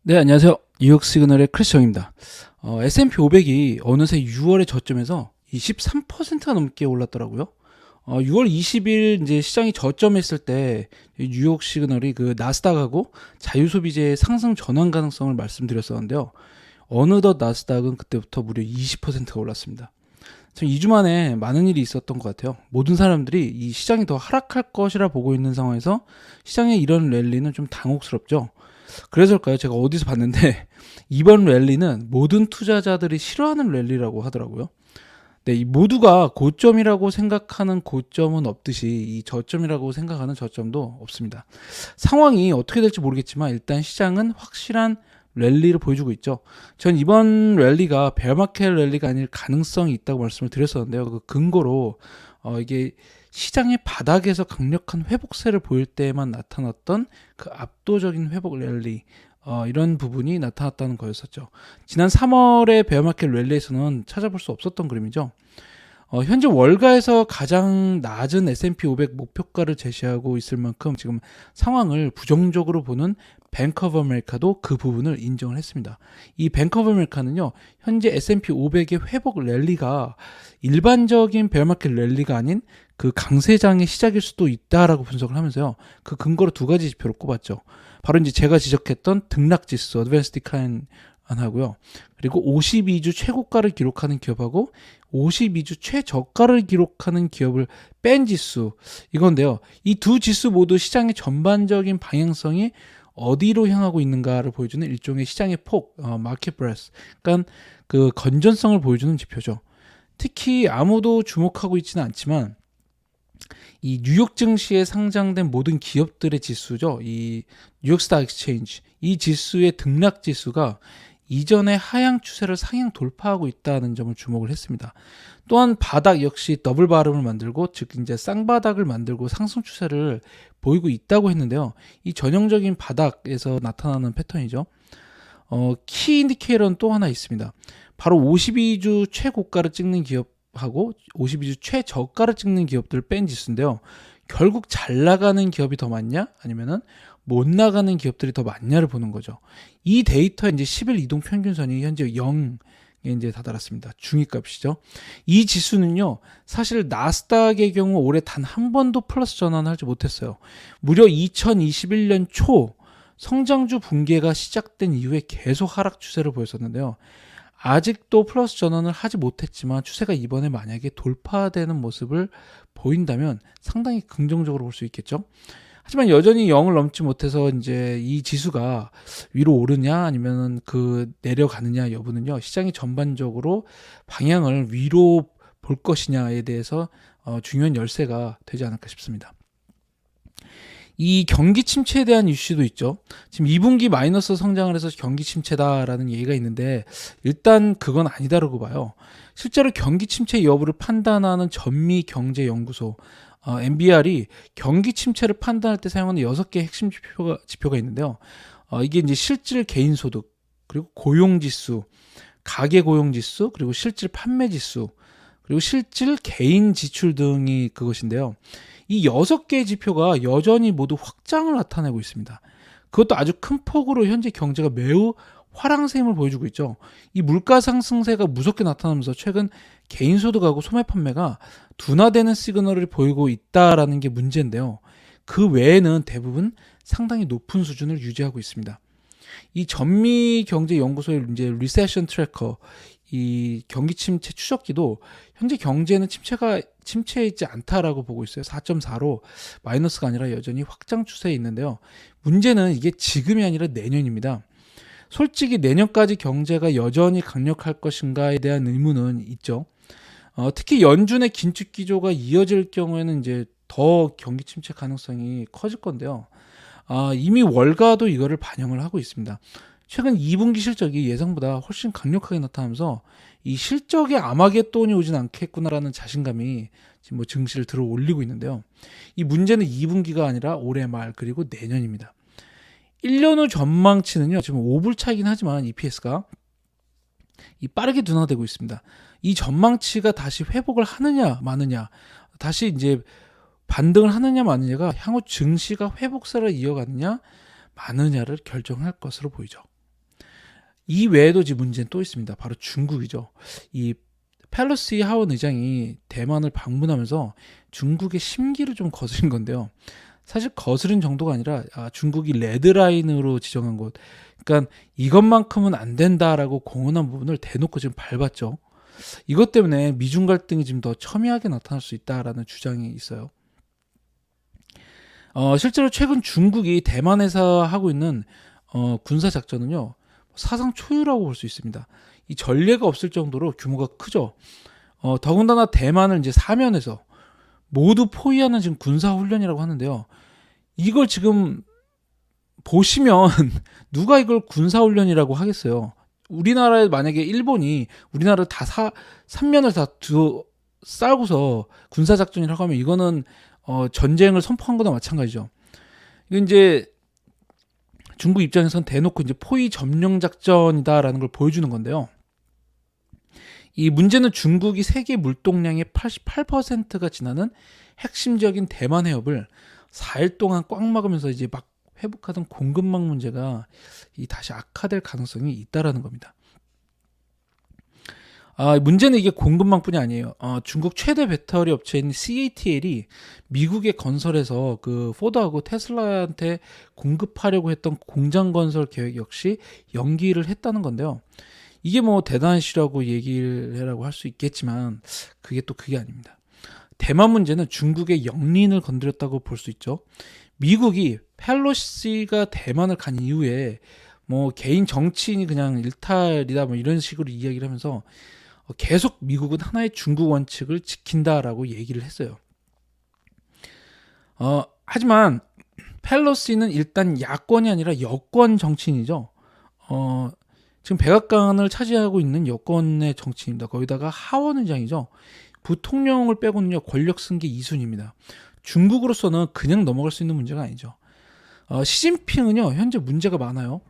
네, 안녕하세요. 뉴욕 시그널의 크리스 정입니다. S&P 500이 어느새 6월의 저점에서 23%가 넘게 올랐더라고요. 6월 20일 이제 시장이 저점했을 때 뉴욕 시그널이 그 나스닥하고 자유소비재의 상승 전환 가능성을 말씀드렸었는데요. 어느덧 나스닥은 그때부터 무려 20%가 올랐습니다. 참 2주 만에 많은 일이 있었던 것 같아요. 모든 사람들이 이 시장이 더 하락할 것이라 보고 있는 상황에서 시장의 이런 랠리는 좀 당혹스럽죠. 그래서일까요? 제가 어디서 봤는데 이번 랠리는 모든 투자자들이 싫어하는 랠리라고 하더라고요. 네, 이 모두가 고점이라고 생각하는 고점은 없듯이 이 저점이라고 생각하는 저점도 없습니다. 상황이 어떻게 될지 모르겠지만 일단 시장은 확실한 랠리를 보여주고 있죠. 전 이번 랠리가 베어마켓 랠리가 아닐 가능성이 있다고 말씀을 드렸었는데요. 그 근거로 이게 시장의 바닥에서 강력한 회복세를 보일 때에만 나타났던 그 압도적인 회복 랠리, 이런 부분이 나타났다는 거였었죠. 지난 3월의 베어마켓 랠리에서는 찾아볼 수 없었던 그림이죠. 현재 월가에서 가장 낮은 S&P 500 목표가를 제시하고 있을 만큼 지금 상황을 부정적으로 보는 뱅크 오브 아메리카도 그 부분을 인정을 했습니다. 이 뱅크 오브 아메리카는요, 현재 S&P 500의 회복 랠리가 일반적인 베어마켓 랠리가 아닌 그 강세장의 시작일 수도 있다라고 분석을 하면서요, 그 근거로 두 가지 지표를 꼽았죠. 바로 이제 제가 지적했던 등락지수, 어드밴스 디클라인 하고요. 그리고 52주 최고가를 기록하는 기업하고 52주 최저가를 기록하는 기업을 뺀 지수, 이건데요. 이 두 지수 모두 시장의 전반적인 방향성이 어디로 향하고 있는가를 보여주는 일종의 시장의 폭, 마켓 브레스, 그러니까 그 건전성을 보여주는 지표죠. 특히 아무도 주목하고 있지는 않지만 이 뉴욕 증시에 상장된 모든 기업들의 지수죠. 이 뉴욕 스탁 익스체인지, 이 지수의 등락 지수가 이전의 하향 추세를 상향 돌파하고 있다는 점을 주목을 했습니다. 또한 바닥 역시 더블 바름을 만들고, 즉 이제 쌍바닥을 만들고 상승 추세를 보이고 있다고 했는데요. 이 전형적인 바닥에서 나타나는 패턴이죠. 키 인디케이터는 또 하나 있습니다. 바로 52주 최고가를 찍는 기업하고 52주 최저가를 찍는 기업들을 뺀 지수인데요. 결국 잘 나가는 기업이 더 많냐, 아니면은 못 나가는 기업들이 더 많냐를 보는 거죠. 이 데이터의 이제 10일 이동 평균선이 현재 0에 이제 다다랐습니다. 중위값이죠. 이 지수는요, 사실 나스닥의 경우 올해 단 한 번도 플러스 전환을 하지 못했어요. 무려 2021년 초 성장주 붕괴가 시작된 이후에 계속 하락 추세를 보였었는데요. 아직도 플러스 전환을 하지 못했지만 추세가 이번에 만약에 돌파되는 모습을 보인다면 상당히 긍정적으로 볼 수 있겠죠. 하지만 여전히 0을 넘지 못해서 이제 이 지수가 위로 오르냐 아니면 그 내려가느냐 여부는요, 시장이 전반적으로 방향을 위로 볼 것이냐에 대해서 중요한 열쇠가 되지 않을까 싶습니다. 이 경기 침체에 대한 이슈도 있죠. 지금 2분기 마이너스 성장을 해서 경기 침체다라는 얘기가 있는데 일단 그건 아니다라고 봐요. 실제로 경기 침체 여부를 판단하는 전미경제연구소 MBR이 경기 침체를 판단할 때 사용하는 6개의 핵심 지표가 있는데요. 이게 이제 실질 개인소득, 그리고 고용지수, 가계고용지수, 그리고 실질 판매지수, 그리고 실질 개인 지출 등이 그것인데요. 이 6개의 지표가 여전히 모두 확장을 나타내고 있습니다. 그것도 아주 큰 폭으로 현재 경제가 매우 화랑샘을 보여주고 있죠. 이 물가 상승세가 무섭게 나타나면서 최근 개인소득하고 소매 판매가 둔화되는 시그널을 보이고 있다라는 게 문제인데요. 그 외에는 대부분 상당히 높은 수준을 유지하고 있습니다. 이 전미경제연구소의 이제 리세션 트래커, 이 경기 침체 추적기도 현재 경제는 침체해 있지 않다라고 보고 있어요. 4.4로 마이너스가 아니라 여전히 확장 추세에 있는데요. 문제는 이게 지금이 아니라 내년입니다. 솔직히 내년까지 경제가 여전히 강력할 것인가에 대한 의문은 있죠. 특히 연준의 긴축 기조가 이어질 경우에는 이제 더 경기 침체 가능성이 커질 건데요. 이미 월가도 이거를 반영을 하고 있습니다. 최근 2분기 실적이 예상보다 훨씬 강력하게 나타나면서 이 실적에 아마겟돈이 오진 않겠구나라는 자신감이 지금 뭐 증시를 들어 올리고 있는데요. 이 문제는 2분기가 아니라 올해 말 그리고 내년입니다. 1년 후 전망치는요, 지금 5불 차이긴 하지만 EPS가 빠르게 둔화되고 있습니다. 이 전망치가 다시 회복을 하느냐 마느냐, 다시 이제 반등을 하느냐 마느냐가 향후 증시가 회복세를 이어가느냐 마느냐를 결정할 것으로 보이죠. 이 외에도 지금 문제는 또 있습니다. 바로 중국이죠. 이 펠로시 하원 의장이 대만을 방문하면서 중국의 심기를 좀 거스린 건데요. 사실 거스른 정도가 아니라 중국이 레드라인으로 지정한 곳, 그러니까 이것만큼은 안 된다라고 공언한 부분을 대놓고 지금 밟았죠. 이것 때문에 미중 갈등이 지금 더 첨예하게 나타날 수 있다라는 주장이 있어요. 실제로 최근 중국이 대만에서 하고 있는 군사 작전은요, 사상 초유라고 볼 수 있습니다. 이 전례가 없을 정도로 규모가 크죠. 더군다나 대만을 이제 사면에서 모두 포위하는 지금 군사 훈련이라고 하는데요. 이걸 지금 보시면 누가 이걸 군사 훈련이라고 하겠어요. 우리나라에 만약에 일본이 우리나라를 다 삼면을 다 싸고서 군사 작전이라고 하면 이거는 전쟁을 선포한 거나 마찬가지죠. 이건 이제 중국 입장에선 대놓고 이제 포위 점령 작전이다라는 걸 보여주는 건데요. 이 문제는 중국이 세계 물동량의 88%가 지나는 핵심적인 대만 해협을 4일 동안 꽉 막으면서 이제 막 회복하던 공급망 문제가 다시 악화될 가능성이 있다라는 겁니다. 문제는 이게 공급망뿐이 아니에요. 중국 최대 배터리 업체인 CATL이 미국의 건설에서 그 포드하고 테슬라한테 공급하려고 했던 공장 건설 계획 역시 연기를 했다는 건데요. 이게 뭐 대단한 시라고 얘기를 해라고 할 수 있겠지만 그게 아닙니다. 대만 문제는 중국의 영린을 건드렸다고 볼 수 있죠. 미국이 펠로시가 대만을 간 이후에 뭐 개인 정치인이 그냥 일탈이다 뭐 이런 식으로 이야기를 하면서 계속 미국은 하나의 중국 원칙을 지킨다라고 얘기를 했어요. 하지만 펠로시는 일단 야권이 아니라 여권 정치인이죠. 지금 백악관을 차지하고 있는 여권의 정치인입니다. 거기다가 하원 의장이죠. 부통령을 빼고는요 권력 승계 2순위입니다. 중국으로서는 그냥 넘어갈 수 있는 문제가 아니죠. 시진핑은요 현재 문제가 많아요.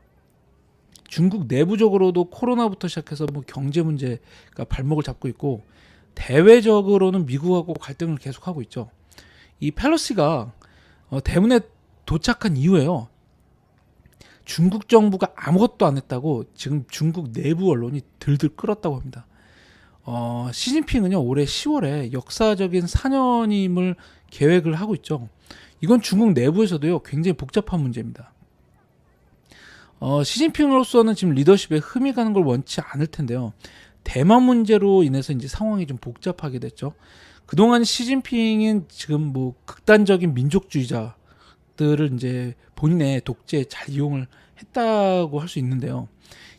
중국 내부적으로도 코로나부터 시작해서 뭐 경제 문제가 발목을 잡고 있고 대외적으로는 미국하고 갈등을 계속하고 있죠. 이 펠로시가 대만에 도착한 이후에요. 중국 정부가 아무것도 안 했다고 지금 중국 내부 언론이 들들 끌었다고 합니다. 시진핑은요 올해 10월에 역사적인 4년임을 계획을 하고 있죠. 이건 중국 내부에서도요 굉장히 복잡한 문제입니다. 시진핑으로서는 지금 리더십에 흠이 가는 걸 원치 않을 텐데요. 대만 문제로 인해서 이제 상황이 좀 복잡하게 됐죠. 그동안 시진핑은 지금 뭐 극단적인 민족주의자들을 이제 본인의 독재에 잘 이용을 했다고 할 수 있는데요.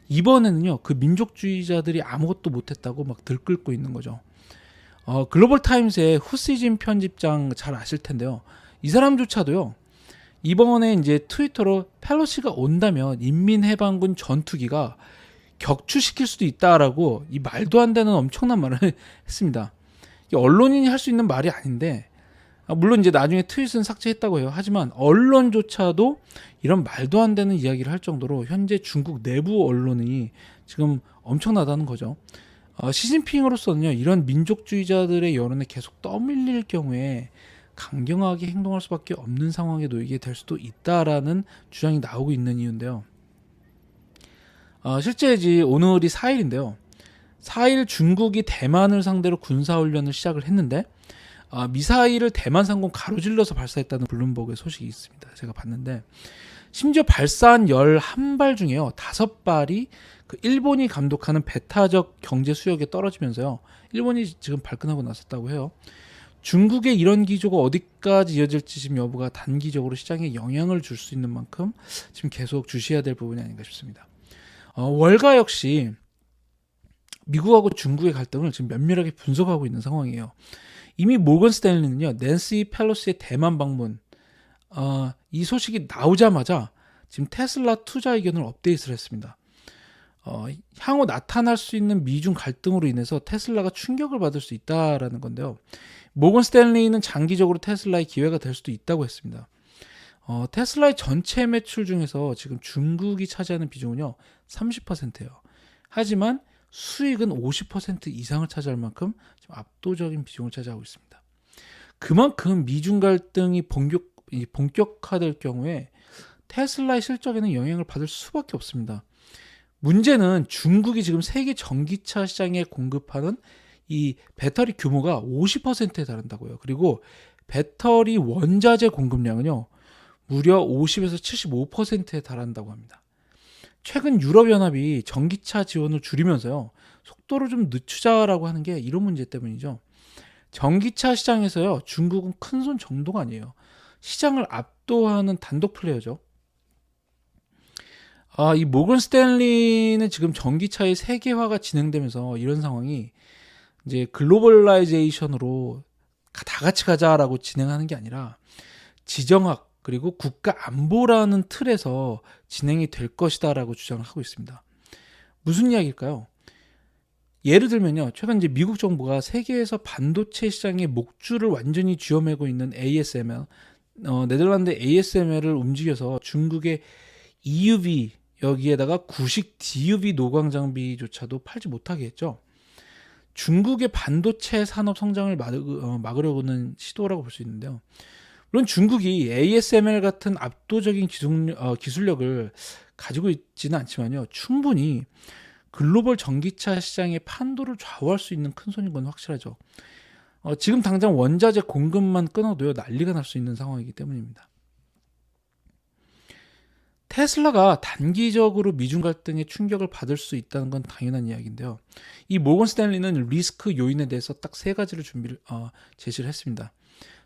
이번에는요 그 민족주의자들이 아무것도 못했다고 막 들끓고 있는 거죠. 글로벌 타임스의 후시진 편집장 잘 아실 텐데요. 이 사람조차도요 이번에 이제 트위터로 펠로시가 온다면 인민해방군 전투기가 격추시킬 수도 있다라고 이 말도 안 되는 엄청난 말을 했습니다. 언론인이 할 수 있는 말이 아닌데 물론 이제 나중에 트윗은 삭제했다고 해요. 하지만 언론조차도 이런 말도 안 되는 이야기를 할 정도로 현재 중국 내부 언론이 지금 엄청나다는 거죠. 시진핑으로서는요 이런 민족주의자들의 여론에 계속 떠밀릴 경우에 강경하게 행동할 수밖에 없는 상황에 놓이게 될 수도 있다라는 주장이 나오고 있는 이유인데요. 실제 오늘이 4일인데요. 4일 중국이 대만을 상대로 군사훈련을 시작을 했는데 미사일을 대만 상공 가로질러서 발사했다는 블룸버그의 소식이 있습니다. 제가 봤는데 심지어 발사한 11발 중에요 5발이 그 일본이 감독하는 배타적 경제 수역에 떨어지면서요 일본이 지금 발끈하고 나섰다고 해요. 중국의 이런 기조가 어디까지 이어질지 지금 여부가 단기적으로 시장에 영향을 줄 수 있는 만큼 지금 계속 주시해야 될 부분이 아닌가 싶습니다. 월가 역시 미국하고 중국의 갈등을 지금 면밀하게 분석하고 있는 상황이에요. 이미 모건 스탠리는요 낸시 펠로시의 대만 방문 이 소식이 나오자마자 지금 테슬라 투자 의견을 업데이트를 했습니다. 향후 나타날 수 있는 미중 갈등으로 인해서 테슬라가 충격을 받을 수 있다라는 건데요. 모건 스탠리는 장기적으로 테슬라의 기회가 될 수도 있다고 했습니다. 테슬라의 전체 매출 중에서 지금 중국이 차지하는 비중은요 30%예요. 하지만 수익은 50% 이상을 차지할 만큼 지금 압도적인 비중을 차지하고 있습니다. 그만큼 미중 갈등이 본격화될 경우에 테슬라의 실적에는 영향을 받을 수밖에 없습니다. 문제는 중국이 지금 세계 전기차 시장에 공급하는 이 배터리 규모가 50%에 달한다고요. 그리고 배터리 원자재 공급량은요, 무려 50에서 75%에 달한다고 합니다. 최근 유럽연합이 전기차 지원을 줄이면서요, 속도를 좀 늦추자라고 하는 게 이런 문제 때문이죠. 전기차 시장에서요, 중국은 큰손 정도가 아니에요. 시장을 압도하는 단독 플레이어죠. 이 모건 스탠리는 지금 전기차의 세계화가 진행되면서 이런 상황이 이제 글로벌라이제이션으로 다 같이 가자라고 진행하는 게 아니라 지정학 그리고 국가 안보라는 틀에서 진행이 될 것이다라고 주장을 하고 있습니다. 무슨 이야기일까요? 예를 들면요, 최근 이제 미국 정부가 세계에서 반도체 시장의 목줄을 완전히 쥐어매고 있는 ASML, 네덜란드 ASML을 움직여서 중국의 EUV 여기에다가 구식 DUV 노광 장비조차도 팔지 못하게 했죠. 중국의 반도체 산업 성장을 막으려고는 시도라고 볼 수 있는데요. 물론 중국이 ASML 같은 압도적인 기술력을 가지고 있지는 않지만요, 충분히 글로벌 전기차 시장의 판도를 좌우할 수 있는 큰 손인 건 확실하죠. 지금 당장 원자재 공급만 끊어도요, 난리가 날 수 있는 상황이기 때문입니다. 테슬라가 단기적으로 미중 갈등의 충격을 받을 수 있다는 건 당연한 이야기인데요. 이 모건 스탠리는 리스크 요인에 대해서 딱 세 가지를 제시를 했습니다.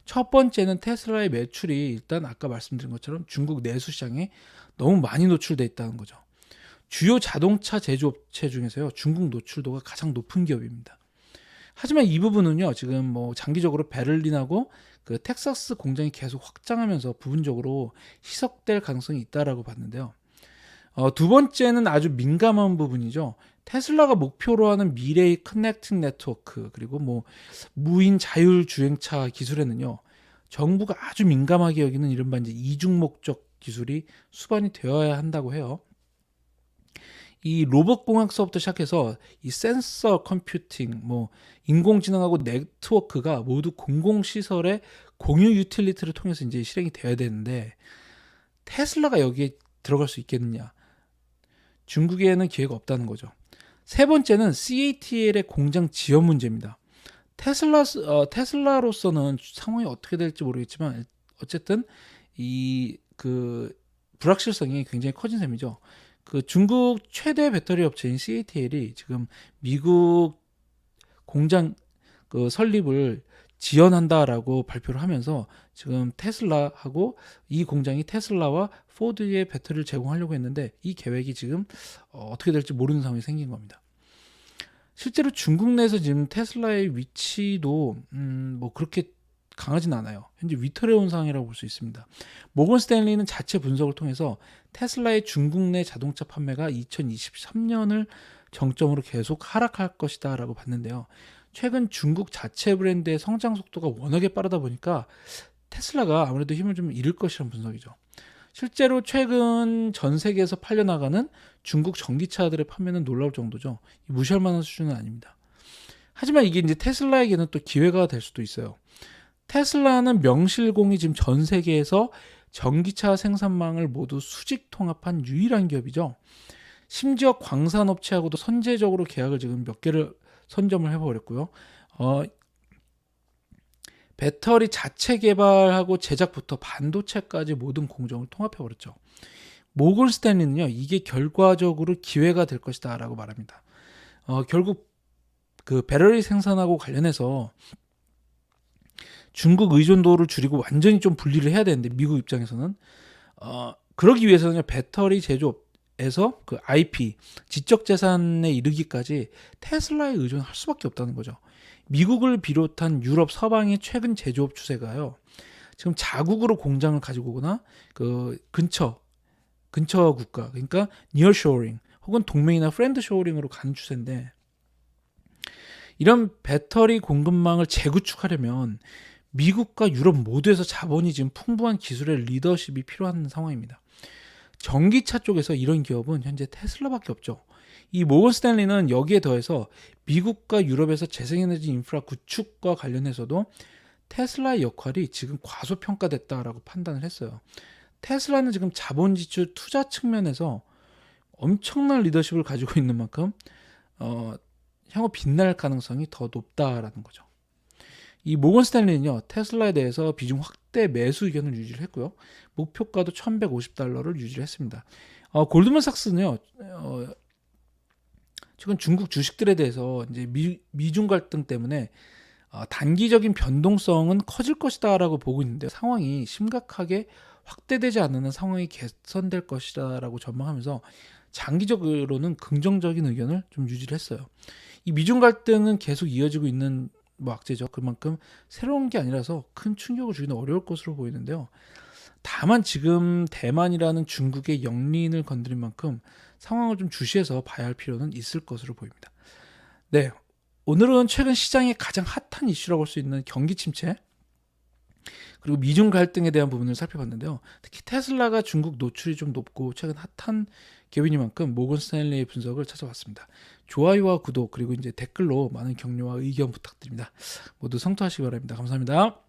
첫 번째는 테슬라의 매출이 일단 아까 말씀드린 것처럼 중국 내수 시장에 너무 많이 노출돼 있다는 거죠. 주요 자동차 제조업체 중에서요, 중국 노출도가 가장 높은 기업입니다. 하지만 이 부분은요, 지금 뭐 장기적으로 베를린하고 그 텍사스 공장이 계속 확장하면서 부분적으로 희석될 가능성이 있다라고 봤는데요. 두 번째는 아주 민감한 부분이죠. 테슬라가 목표로 하는 미래의 커넥팅 네트워크 그리고 뭐 무인 자율 주행차 기술에는요, 정부가 아주 민감하게 여기는 이른바 이제 이중 목적 기술이 수반이 되어야 한다고 해요. 이 로봇 공학서부터 시작해서 이 센서 컴퓨팅, 뭐 인공지능하고 네트워크가 모두 공공시설의 공유 유틸리티를 통해서 이제 실행이 돼야 되는데 테슬라가 여기에 들어갈 수 있겠느냐? 중국에는 기회가 없다는 거죠. 세 번째는 CATL의 공장 지원 문제입니다. 테슬라로서는 상황이 어떻게 될지 모르겠지만 어쨌든 이 그 불확실성이 굉장히 커진 셈이죠. 그 중국 최대 배터리 업체인 CATL이 지금 미국 공장 그 설립을 지연한다라고 발표를 하면서 지금 테슬라하고 이 공장이 테슬라와 포드의 배터리를 제공하려고 했는데 이 계획이 지금 어떻게 될지 모르는 상황이 생긴 겁니다. 실제로 중국 내에서 지금 테슬라의 위치도 뭐 그렇게 강하진 않아요. 현재 위태로운 상황이라고 볼 수 있습니다. 모건 스탠리는 자체 분석을 통해서 테슬라의 중국 내 자동차 판매가 2023년을 정점으로 계속 하락할 것이다 라고 봤는데요. 최근 중국 자체 브랜드의 성장 속도가 워낙에 빠르다 보니까 테슬라가 아무래도 힘을 좀 잃을 것이라는 분석이죠. 실제로 최근 전 세계에서 팔려나가는 중국 전기차들의 판매는 놀라울 정도죠. 무시할 만한 수준은 아닙니다. 하지만 이게 이제 테슬라에게는 또 기회가 될 수도 있어요. 테슬라는 명실공히 지금 전 세계에서 전기차 생산망을 모두 수직 통합한 유일한 기업이죠. 심지어 광산업체하고도 선제적으로 계약을 지금 몇 개를 선점을 해버렸고요. 배터리 자체 개발하고 제작부터 반도체까지 모든 공정을 통합해버렸죠. 모건 스탠리는요, 이게 결과적으로 기회가 될 것이다 라고 말합니다. 결국 그 배터리 생산하고 관련해서 중국 의존도를 줄이고 완전히 좀 분리를 해야 되는데 미국 입장에서는 그러기 위해서는 배터리 제조업에서 그 IP 지적 재산에 이르기까지 테슬라에 의존할 수밖에 없다는 거죠. 미국을 비롯한 유럽 서방의 최근 제조업 추세가요, 지금 자국으로 공장을 가지고 오거나 그 근처 국가, 그러니까 니어쇼링 혹은 동맹이나 프렌드 쇼링으로 가는 추세인데, 이런 배터리 공급망을 재구축하려면 미국과 유럽 모두에서 자본이 지금 풍부한 기술의 리더십이 필요한 상황입니다. 전기차 쪽에서 이런 기업은 현재 테슬라밖에 없죠. 이 모건 스탠리는 여기에 더해서 미국과 유럽에서 재생에너지 인프라 구축과 관련해서도 테슬라의 역할이 지금 과소평가됐다라고 판단을 했어요. 테슬라는 지금 자본 지출 투자 측면에서 엄청난 리더십을 가지고 있는 만큼 향후 빛날 가능성이 더 높다라는 거죠. 이 모건 스탠리는요, 테슬라에 대해서 비중 확대 매수 의견을 유지를 했고요. 목표가도 $1,150를 유지를 했습니다. 골드만삭스는요, 최근 중국 주식들에 대해서 이제 미중 갈등 때문에 단기적인 변동성은 커질 것이다라고 보고 있는데, 상황이 심각하게 확대되지 않는 상황이 개선될 것이다라고 전망하면서 장기적으로는 긍정적인 의견을 좀 유지를 했어요. 이 미중 갈등은 계속 이어지고 있는 악재죠. 그만큼 새로운 게 아니라서 큰 충격을 주기는 어려울 것으로 보이는데요. 다만 지금 대만이라는 중국의 영리인을 건드린 만큼 상황을 좀 주시해서 봐야 할 필요는 있을 것으로 보입니다. 네, 오늘은 최근 시장의 가장 핫한 이슈라고 할 수 있는 경기 침체 그리고 미중 갈등에 대한 부분을 살펴봤는데요. 특히 테슬라가 중국 노출이 좀 높고 최근 핫한 기업이니만큼 모건 스탠리의 분석을 찾아봤습니다. 좋아요와 구독 그리고 이제 댓글로 많은 격려와 의견 부탁드립니다. 모두 성투하시기 바랍니다. 감사합니다.